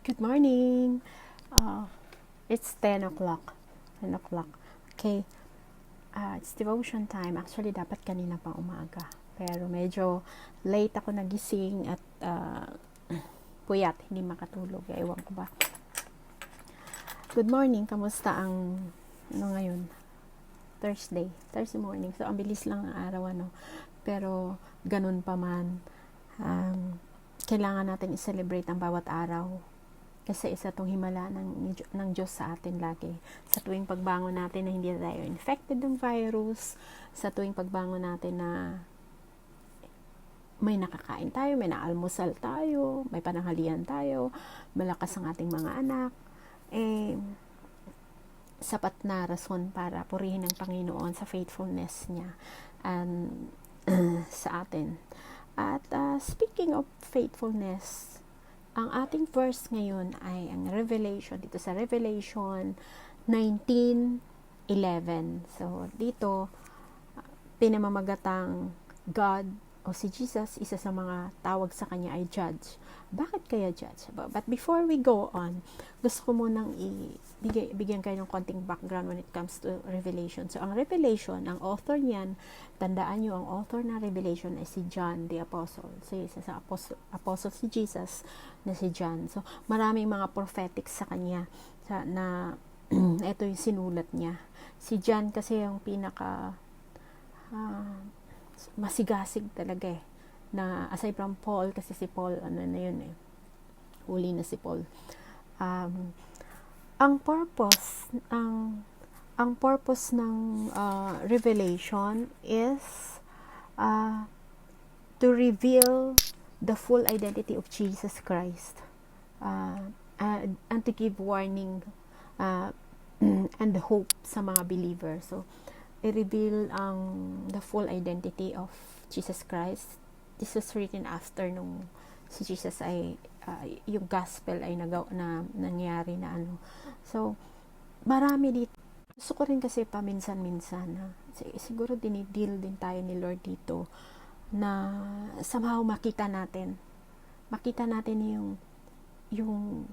Good morning. Uh, it's 10 o'clock. 10 o'clock. Okay. It's devotion time. Actually, dapat kanina pa umaga. Pero medyo late ako nagising at puyat. Hindi makatulog. Ewan ko ba. Good morning. Kamusta ang ngayon? Thursday morning. So, ang bilis lang ng araw, Pero, ganun pa man. Kailangan natin i-celebrate ang bawat araw. Kasi isa itong himala ng Diyos sa atin lagi. Sa tuwing pagbangon natin na hindi tayo infected ng virus, sa tuwing pagbangon natin na may nakakain tayo, may naalmusal tayo, may pananghalian tayo, malakas ang ating mga anak, sapat na rason para purihin ng Panginoon sa faithfulness niya and sa atin. At speaking of faithfulness, ang ating verse ngayon ay ang Revelation, dito sa Revelation 19:11. So, dito, pinamamagatang God o si Jesus, isa sa mga tawag sa kanya ay judge. Bakit kaya judge? But before we go on, gusto ko munang bigyan kayo ng konting background when it comes to Revelation. So, ang Revelation, ang author niyan, tandaan nyo, ang author ng Revelation ay si John the Apostle. So, isa sa apostle si Jesus na si John. So, maraming mga prophetic sa kanya na ito yung sinulat niya. Si John kasi yung pinaka masigasig talaga na aside from Paul, kasi si Paul huli na si Paul. Ang purpose ng Revelation is to reveal the full identity of Jesus Christ and to give warning and hope sa mga believers. So, i-reveal the full identity of Jesus Christ. This was written after nung si Jesus ay yung gospel ay nangyari na . So, marami dito. Gusto ko rin kasi paminsan-minsan siguro dinideal din tayo ni Lord dito na somehow makita natin yung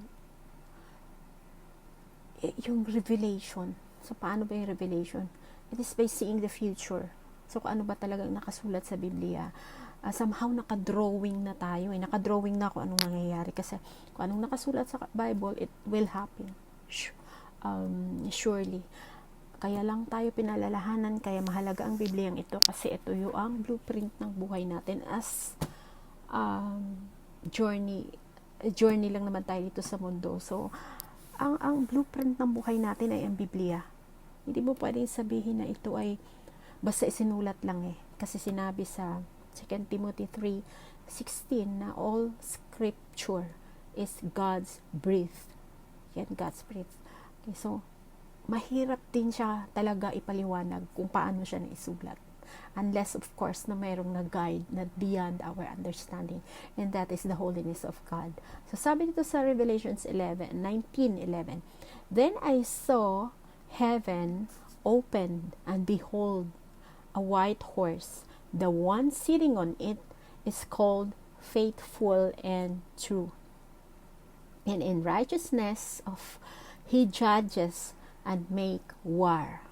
revelation. So, paano ba yung revelation? It is by seeing the future. So, kung ano ba talagang nakasulat sa Biblia. Somehow, nakadrawing na tayo. Nakadrawing na kung anong nangyayari. Kasi, kung anong nakasulat sa Bible, it will happen. Surely. Kaya lang tayo pinalalahanan, kaya mahalaga ang Bibliang ito. Kasi ito yung ang blueprint ng buhay natin as journey lang naman tayo dito sa mundo. So, ang blueprint ng buhay natin ay ang Biblia. Hindi mo pwedeng sabihin na ito ay basta isinulat lang Kasi sinabi sa 2 Timothy 3:16 na all scripture is God's breath. Yan, God's breath. Okay, so, mahirap din siya talaga ipaliwanag kung paano siya naisulat. Unless, of course, na mayroong nag-guide na beyond our understanding. And that is the holiness of God. So, sabi dito sa Revelations 19:11, Then I saw heaven opened, and behold, a white horse. The one sitting on it is called Faithful and True. And in righteousness he judges and make war.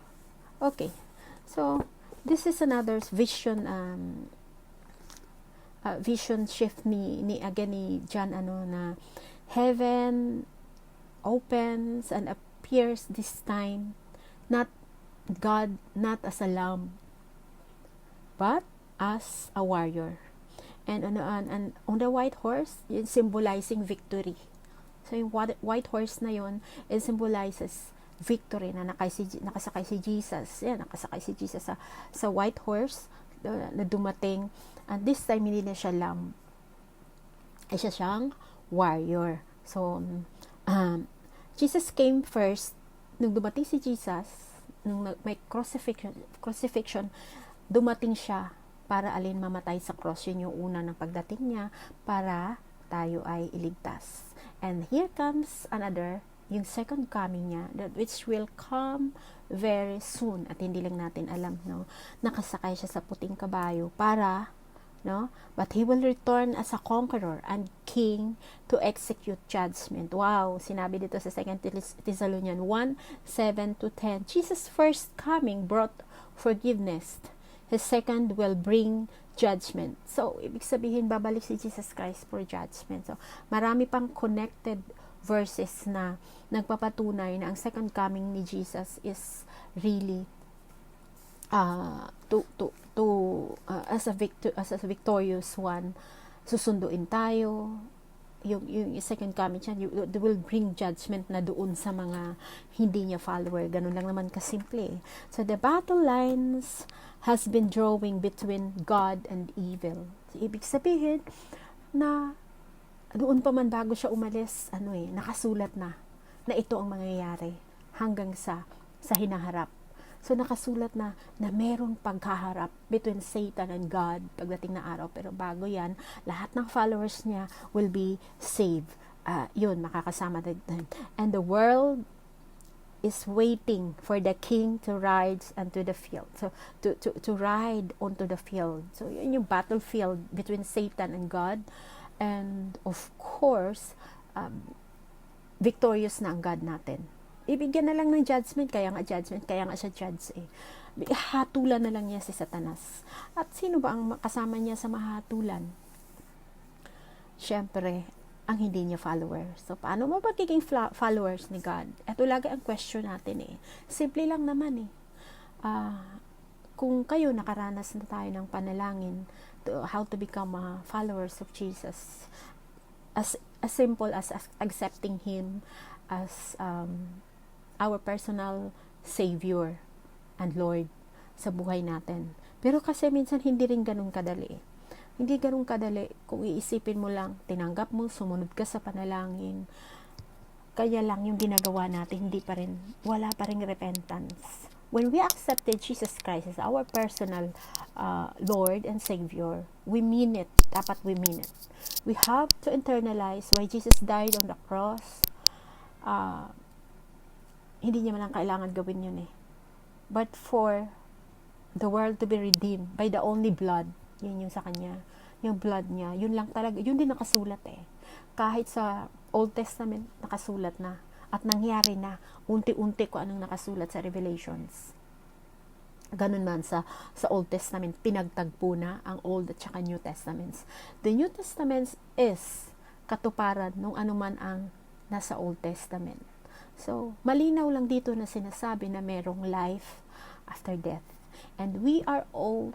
Okay, so this is another vision vision shift ni John na heaven opens and appears this time not as a lamb but as a warrior, and on the white horse, yun symbolizing victory. So yung white horse na yun, it symbolizes victory na nakasakay si Jesus. Yan, nakasakay si Jesus sa white horse na dumating, and this time hindi na siya lamb, ay siya siyang warrior. So Jesus came first. Nung dumating si Jesus, nung may crucifixion, dumating siya para mamatay sa cross. Yun yung una ng pagdating niya para tayo ay iligtas. And here comes another, yung second coming niya, that which will come very soon. At hindi lang natin alam, nakasakay siya sa puting kabayo para no? But he will return as a conqueror and king to execute judgment. Wow, sinabi dito sa 2 Thessalonians 1:7-10. Jesus' first coming brought forgiveness. His second will bring judgment. So, ibig sabihin, babalik si Jesus Christ for judgment. So, marami pang connected verses na nagpapatunay na ang second coming ni Jesus is really as a victorious one. Susunduin tayo. Yung second coming siya, will bring judgment na doon sa mga hindi niya follower. Ganun lang naman kasimple. So the battle lines has been drawing between God and evil. So, ibig sabihin na doon pa man bago siya umalis, nakasulat na ito ang mangyayari hanggang sa hinaharap. So, nakasulat na meron pagkaharap between Satan and God pagdating na araw. Pero bago yan, lahat ng followers niya will be saved. Yun, makakasama din. And the world is waiting for the king to ride onto the field. So, to ride onto the field. So, yun yung battlefield between Satan and God. And, of course, victorious na ang God natin. Ibigyan na lang ng judgment, kaya nga siya judge eh. Hatulan na lang niya si Satanas. At sino ba ang kasama niya sa mahatulan? Siyempre, ang hindi niya followers. So, paano mo magiging followers ni God? Ito lagi ang question natin eh. Simple lang naman eh. Kung kayo nakaranas na tayo ng panalangin to how to become followers of Jesus, as simple as accepting Him as our personal Savior and Lord sa buhay natin. Pero kasi minsan hindi rin ganun kadali. Hindi ganun kadali kung iisipin mo lang, tinanggap mo, sumunod ka sa panalangin. Kaya lang yung ginagawa natin, wala pa rin repentance. When we accepted Jesus Christ as our personal Lord and Savior, we mean it. Dapat we mean it. We have to internalize why Jesus died on the cross. Hindi niya man lang kailangan gawin yun eh. But for the world to be redeemed by the only blood, yun yung sa kanya, yung blood niya, yun lang talaga, yun din nakasulat eh. Kahit sa Old Testament, nakasulat na. At nangyari na, unti-unti ko anong nakasulat sa Revelations. Ganun man sa Old Testament, pinagtagpo na ang Old at saka New Testaments. The New Testament is katuparan nung anuman ang nasa Old Testament. So, malinaw lang dito na sinasabi na merong life after death. And we are all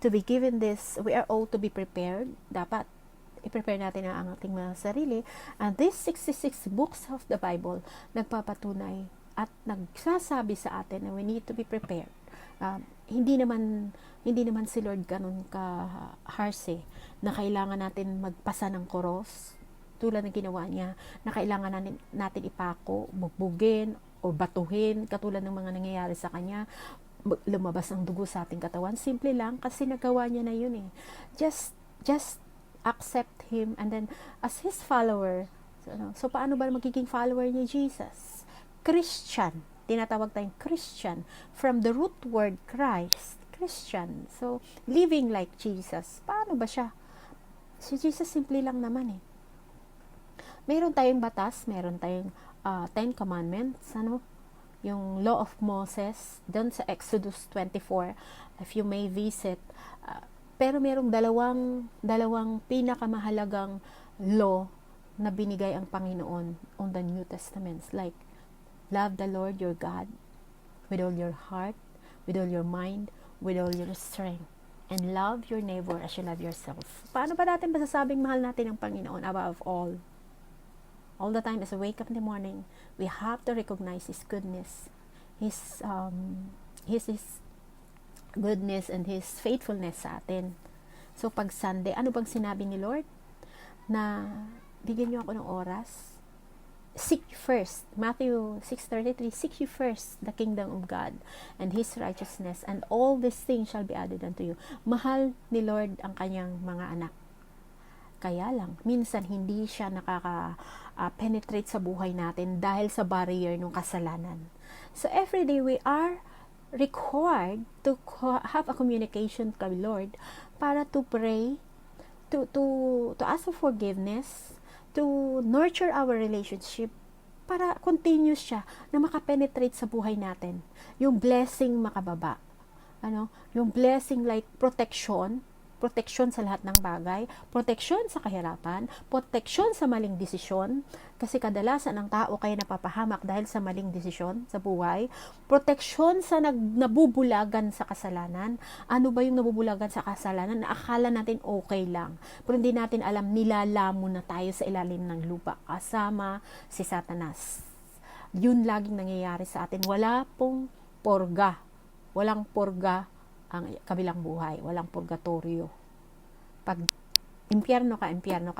to be given this, we are all to be prepared. Dapat i-prepare natin ang ating mga sarili. And these 66 books of the Bible nagpapatunay at nagsasabi sa atin na we need to be prepared. Hindi naman si Lord ganun ka-harsh na kailangan natin magpasa ng koros tulad ng ginawa niya, na kailangan natin ipako, bugbugin, o batuhin, katulad ng mga nangyayari sa kanya, lumabas ang dugo sa ating katawan. Simple lang, kasi nagawa niya na yun eh. Just accept Him, and then, as His follower, so paano ba magiging follower ni Jesus? Christian, tinatawag tayong Christian, from the root word Christ, Christian. So, living like Jesus. Paano ba siya? Si Jesus simple lang naman eh. Meron tayong batas, meron tayong 10 commandments, yung law of Moses, doon sa Exodus 24, if you may visit. Pero merong dalawang pinakamahalagang law na binigay ang Panginoon on the New Testaments, like love the Lord your God with all your heart, with all your mind, with all your strength, and love your neighbor as you love yourself. Paano ba natin masasabing mahal natin ang Panginoon above all? All the time as we wake up in the morning, we have to recognize His goodness, His goodness and His faithfulness sa atin. So, pag Sunday, ano bang sinabi ni Lord? Na bigyan niyo ako ng oras. Seek you first. Matthew 6:33, seek you first the kingdom of God and His righteousness, and all these things shall be added unto you. Mahal ni Lord ang kanyang mga anak. Kaya lang, minsan hindi siya nakaka-penetrate sa buhay natin dahil sa barrier ng kasalanan. So, every day we are required to have a communication kay Lord para to pray, to ask for forgiveness, to nurture our relationship, para continuous siya na makapenetrate sa buhay natin. Yung blessing makababa. Yung blessing like protection sa lahat ng bagay, protection sa kahirapan, protection sa maling desisyon, kasi kadalasan ang tao kaya napapahamak dahil sa maling desisyon sa buhay, protection sa nabubulagan sa kasalanan. Ano ba yung nabubulagan sa kasalanan na akala natin okay lang, pero hindi natin alam, nilalamon na tayo sa ilalim ng lupa kasama si Satanas. Yun laging nangyayari sa atin. Walang purga ang kabilang buhay. Walang purgatorio. Pag impyerno ka.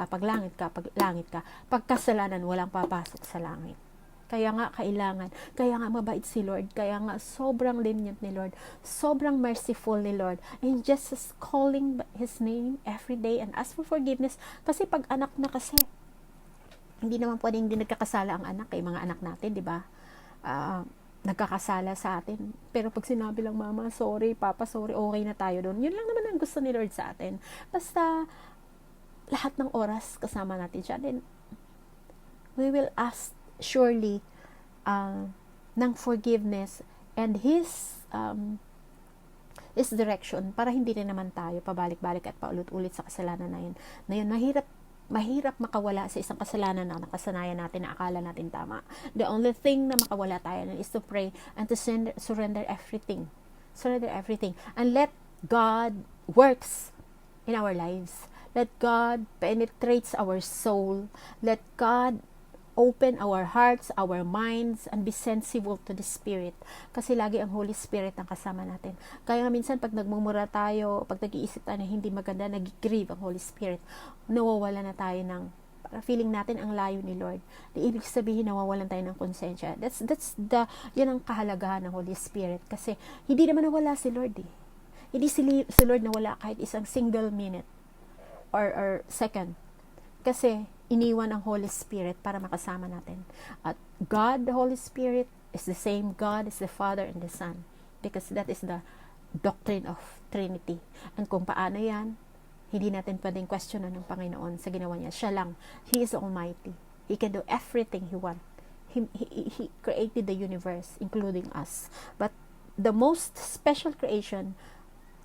Pag langit ka. Pag kasalanan, walang papasok sa langit. Kaya nga mabait si Lord. Kaya nga sobrang lenient ni Lord. Sobrang merciful ni Lord. And just calling His name every day and ask for forgiveness. Kasi pag anak na kasi, hindi naman pwedeng hindi nagkakasala ang anak. Mga anak natin, di ba? Nagkakasala sa atin. Pero pag sinabi lang, mama, sorry, papa, sorry, okay na tayo doon. Yun lang naman ang gusto ni Lord sa atin. Basta, lahat ng oras kasama natin siya. Then, we will ask surely ng forgiveness and His direction para hindi rin naman tayo pabalik-balik at paulit-ulit sa kasalanan na yun. Mahirap makawala sa isang kasalanan na nakasanayan natin na akala natin tama. The only thing na makawala tayo is to pray and to surrender everything. And let God works in our lives. Let God penetrates our soul. Let God open our hearts, our minds, and be sensible to the Spirit. Kasi lagi ang Holy Spirit ang kasama natin. Kaya nga minsan pag nagmumura tayo, pag nag-iisip tayo na hindi maganda, nag-grieve ang Holy Spirit. Nawawala na tayo ng feeling natin ang layo ni Lord. Di ibig sabihin nawawalan tayo ng konsensya. Yan ang kahalagahan ng Holy Spirit. Kasi hindi naman nawala si Lord eh. Hindi si Lord nawala kahit isang single minute or second. Kasi iniwan ang Holy Spirit para makasama natin. At God, the Holy Spirit, is the same God as the Father and the Son. Because that is the doctrine of Trinity. And kung paano yan, hindi natin pwedeng questionan ng Panginoon sa ginawa niya. Siya lang. He is Almighty. He can do everything He wants. He created the universe, including us. But the most special creation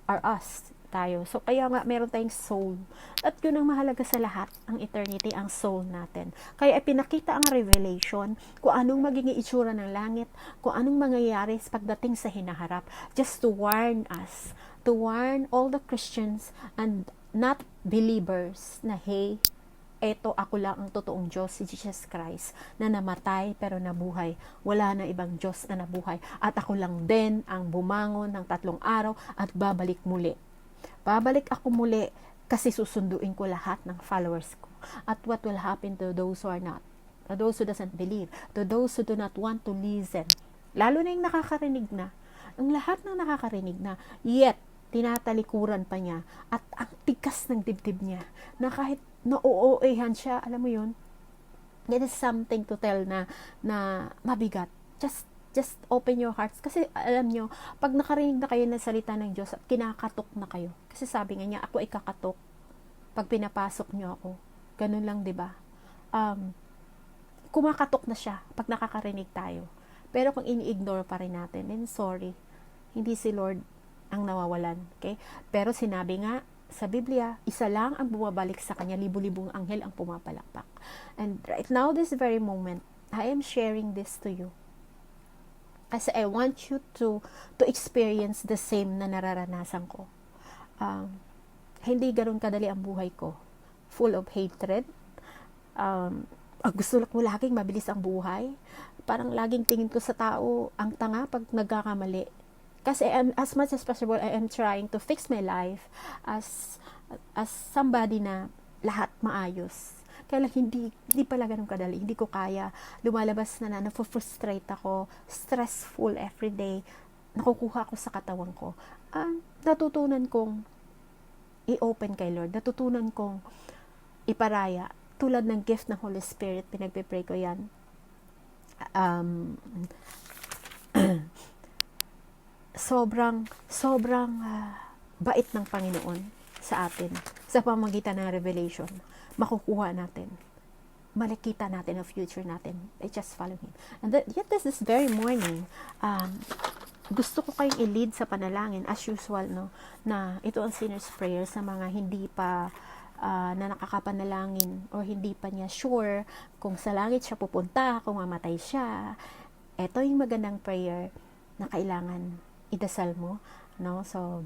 are us, tayo. So, kaya nga, meron tayong soul. At yun ang mahalaga sa lahat, ang eternity, ang soul natin. Kaya pinakita ang revelation kung anong magiging itsura ng langit, kung anong mangyayari pagdating sa hinaharap, just to warn us, to warn all the Christians and not believers na, hey, eto ako lang ang totoong Diyos, si Jesus Christ, na namatay pero nabuhay. Wala na ibang Diyos na nabuhay. At ako lang din ang bumangon ng 3 araw at babalik muli. Babalik ako muli kasi susunduin ko lahat ng followers ko. At what will happen to those who are not? To those who doesn't believe? To those who do not want to listen? Lalo na yung nakakarinig na. Ang lahat ng nakakarinig na, yet, tinatalikuran pa niya at ang tigas ng dibdib niya na kahit na-OOAhan siya, alam mo yun, it is something to tell na mabigat. Just open your hearts. Kasi alam nyo, pag nakarinig na kayo ng salita ng Diyos at kinakatok na kayo, kasi sabi nga niya, ako ay kakatok pag pinapasok nyo ako. Ganun lang, diba? Kumakatok na siya pag nakakarinig tayo. Pero kung ini-ignore pa rin natin, then sorry, hindi si Lord ang nawawalan. Okay? Pero sinabi nga sa Biblia, isa lang ang bumabalik sa kanya, libu-libong anghel ang pumapalakpak. And right now, this very moment, I am sharing this to you. Kasi I want you to experience the same na nararanasan ko. Hindi ganoon kadali ang buhay ko. Full of hatred. Gusto ko laging mabilis ang buhay. Parang laging tingin ko sa tao ang tanga pag nagkakamali. Kasi as much as possible, I am trying to fix my life as somebody na lahat maayos. Kaya lang hindi pala ganun kadali. Hindi ko kaya. Lumalabas na na-frustrate ako. Stressful everyday. Nakukuha ko sa katawan ko. Natutunan kong i-open kay Lord. Natutunan kong iparaya. Tulad ng gift ng Holy Spirit, pinagpipray ko yan. sobrang bait ng Panginoon sa atin sa pamamagitan ng revelation. Makukuha natin, makikita natin ang future natin. I just follow Him. And yet this very morning, gusto ko kayong i-lead sa panalangin as usual, no, na ito ang sinner's prayer sa mga hindi pa na nakakapanalangin or hindi pa niya sure kung sa langit siya pupunta, kung mamatay siya. Ito yung magandang prayer na kailangan idasal mo, no? So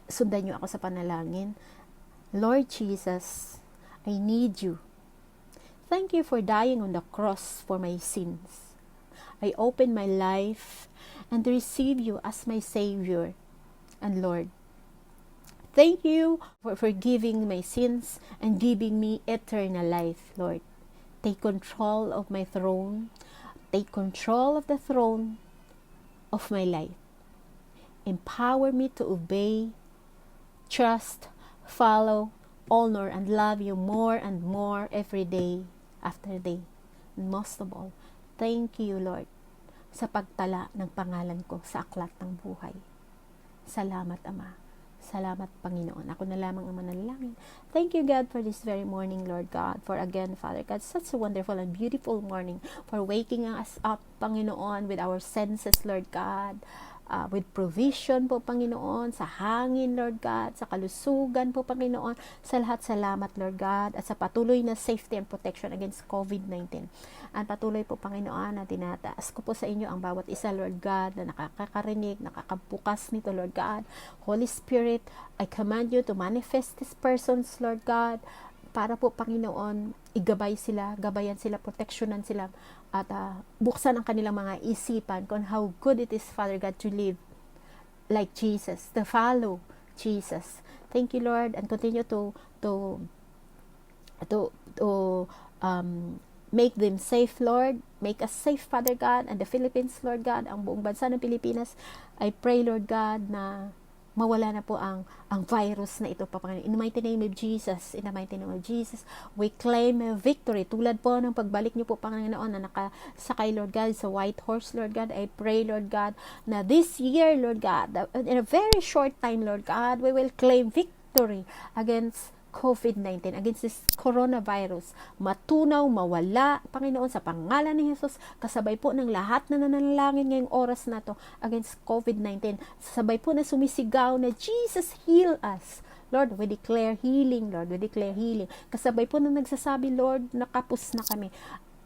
sundan niyo ako sa panalangin. Lord Jesus, I need you. Thank you for dying on the cross for my sins. I open my life and receive you as my Savior and Lord. Thank you for forgiving my sins and giving me eternal life, Lord. Take control of my throne. Take control of the throne of my life. Empower me to obey, trust, follow, honor, and love you more and more every day after day. And most of all, thank you, Lord, sa pagtala ng pangalan ko sa aklat ng buhay. Salamat, Ama. Salamat, Panginoon. Ako na lamang ang manalangin. Thank you, God, for this very morning, Lord God. For again, Father God, such a wonderful and beautiful morning. For waking us up, Panginoon, with our senses, Lord God. With provision po, Panginoon, sa hangin, Lord God, sa kalusugan po, Panginoon, sa lahat salamat, Lord God, at sa patuloy na safety and protection against COVID-19. At patuloy po, Panginoon, na tinataas ko po sa inyo ang bawat isa, Lord God, na nakakarinig, nakakabukas nito, Lord God. Holy Spirit, I command you to manifest these persons, Lord God, para po, Panginoon, igabay sila, gabayan sila, proteksyonan sila, at buksan ang kanilang mga isipan kung how good it is, Father God, to live like Jesus, to follow Jesus. Thank you, Lord, and continue to make them safe, Lord. Make us safe, Father God, and the Philippines, Lord God, ang buong bansa ng Pilipinas. I pray, Lord God, na mawala na po ang virus na ito, Panginoon. In the mighty name of Jesus, in the mighty name of Jesus, we claim victory. Tulad po ng pagbalik niyo po, Panginoon, na nakasakay, Lord God, sa white horse, Lord God. I pray, Lord God, na this year, Lord God, in a very short time, Lord God, we will claim victory against COVID-19, against this coronavirus. Matunaw, mawala, Panginoon, sa pangalan ni Jesus, kasabay po ng lahat na nananalangin ngayong oras na to against COVID-19. Sabay po na sumisigaw na, Jesus, heal us. Lord, we declare healing, Lord, we declare healing. Kasabay po na nagsasabi, Lord, nakapos na kami.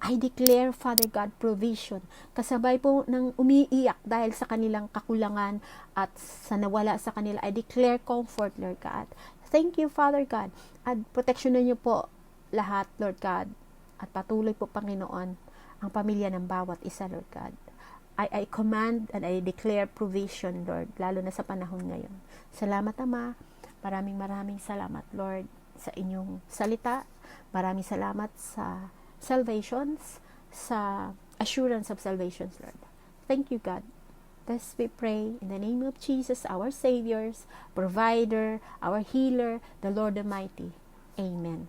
I declare, Father God, provision. Kasabay po ng umiiyak dahil sa kanilang kakulangan at sa nawala sa kanila. I declare comfort, Lord God. Thank you, Father God. At proteksyonan niyo po lahat, Lord God. At patuloy po, Panginoon, ang pamilya ng bawat isa, Lord God. I command and I declare provision, Lord, lalo na sa panahon ngayon. Salamat, Ama. Maraming salamat, Lord, sa inyong salita. Maraming salamat sa salvations, sa assurance of salvations, Lord. Thank you, God. Thus we pray in the name of Jesus, our Savior, provider, our healer, the Lord Almighty. Amen.